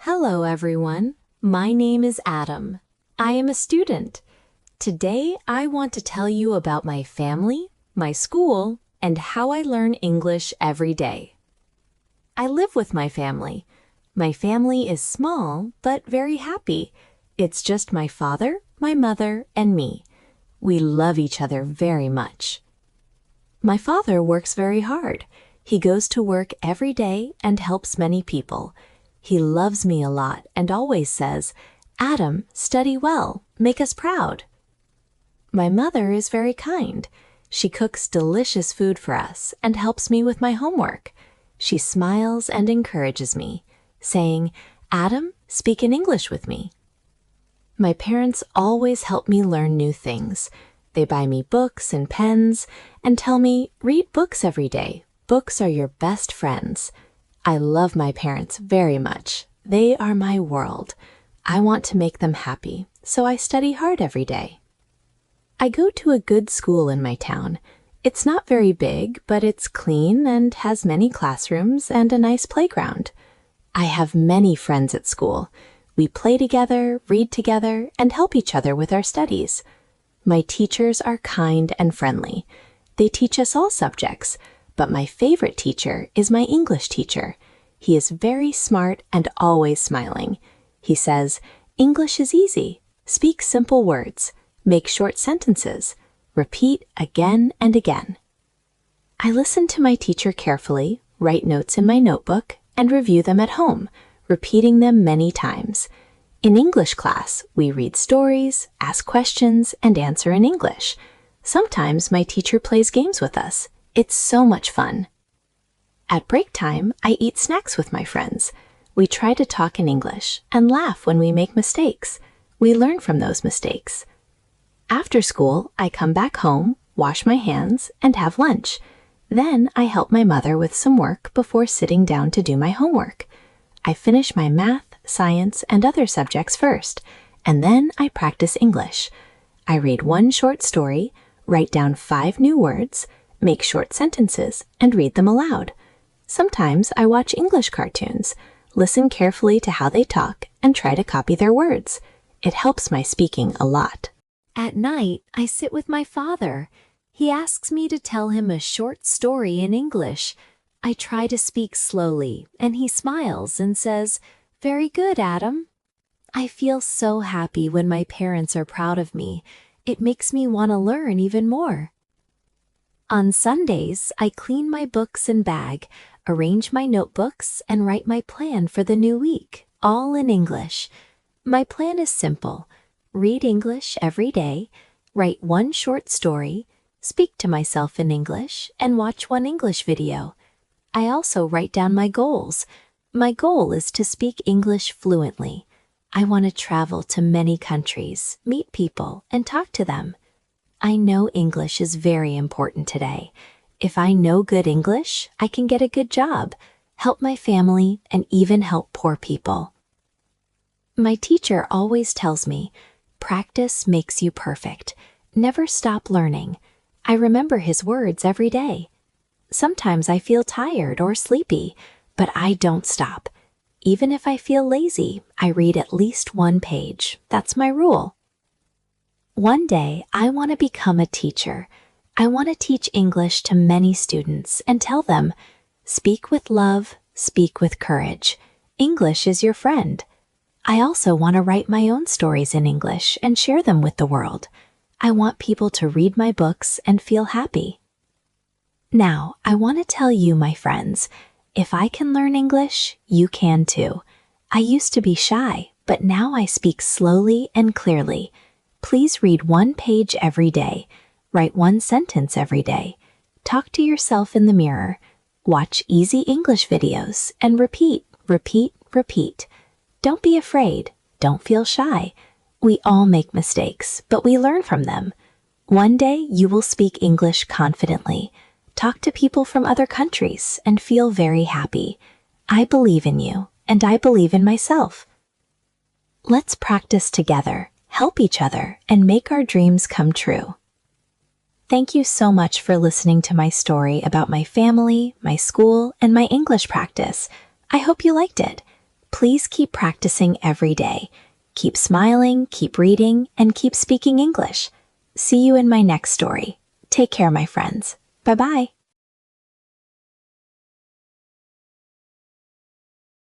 Hello, everyone. My name is Adam. I am a student. Today, I want to tell you about my family, my school, and how I learn English every day. I live with my family. My family is small, but very happy. It's just my father, my mother, and me. We love each other very much. My father works very hard. He goes to work every day and helps many people. He loves me a lot and always says, "Adam, study well, make us proud." My mother is very kind. She cooks delicious food for us and helps me with my homework. She smiles and encourages me, saying, "Adam, speak in English with me." My parents always help me learn new things. They buy me books and pens and tell me, "Read books every day. Books are your best friends." I love my parents very much. They are my world. I want to make them happy, so I study hard every day. I go to a good school in my town. It's not very big, but it's clean and has many classrooms and a nice playground. I have many friends at school. We play together, read together, and help each other with our studies. My teachers are kind and friendly. They teach us all subjects, but my favorite teacher is my English teacher. He is very smart and always smiling. He says, "English is easy. Speak simple words. Make short sentences. Repeat again and again." I listen to my teacher carefully, write notes in my notebook, and review them at home, repeating them many times. In English class, we read stories, ask questions, and answer in English. Sometimes my teacher plays games with us. It's so much fun. At break time, I eat snacks with my friends. We try to talk in English and laugh when we make mistakes. We learn from those mistakes. After school, I come back home, wash my hands, and have lunch. Then I help my mother with some work before sitting down to do my homework. I finish my math, science, and other subjects first, and then I practice English. I read one short story, write down 5 new words, make short sentences, and read them aloud. Sometimes I watch English cartoons, listen carefully to how they talk, and try to copy their words. It helps my speaking a lot. At night, I sit with my father. He asks me to tell him a short story in English. I try to speak slowly, and he smiles and says, "Very good, Adam." I feel so happy when my parents are proud of me. It makes me want to learn even more. On Sundays, I clean my books and bag, arrange my notebooks, and write my plan for the new week, all in English. My plan is simple. Read English every day, write one short story, speak to myself in English, and watch one English video. I also write down my goals. My goal is to speak English fluently. I want to travel to many countries, meet people, and talk to them. I know English is very important today. If I know good English, I can get a good job, help my family, and even help poor people. My teacher always tells me, "Practice makes you perfect. Never stop learning." I remember his words every day. Sometimes I feel tired or sleepy, but I don't stop. Even if I feel lazy, I read at least one page. That's my rule. One day, I want to become a teacher. I want to teach English to many students and tell them, "Speak with love, speak with courage. English is your friend." I also want to write my own stories in English and share them with the world. I want people to read my books and feel happy. Now, I want to tell you, my friends, if I can learn English, you can too. I used to be shy, but now I speak slowly and clearly. Please read one page every day. Write one sentence every day. Talk to yourself in the mirror. Watch easy English videos and repeat, repeat, repeat. Don't be afraid. Don't feel shy. We all make mistakes, but we learn from them. One day you will speak English confidently. Talk to people from other countries and feel very happy. I believe in you, and I believe in myself. Let's practice together, help each other, and make our dreams come true. Thank you so much for listening to my story about my family, my school, and my English practice. I hope you liked it. Please keep practicing every day. Keep smiling, keep reading, and keep speaking English. See you in my next story. Take care, my friends. Bye-bye.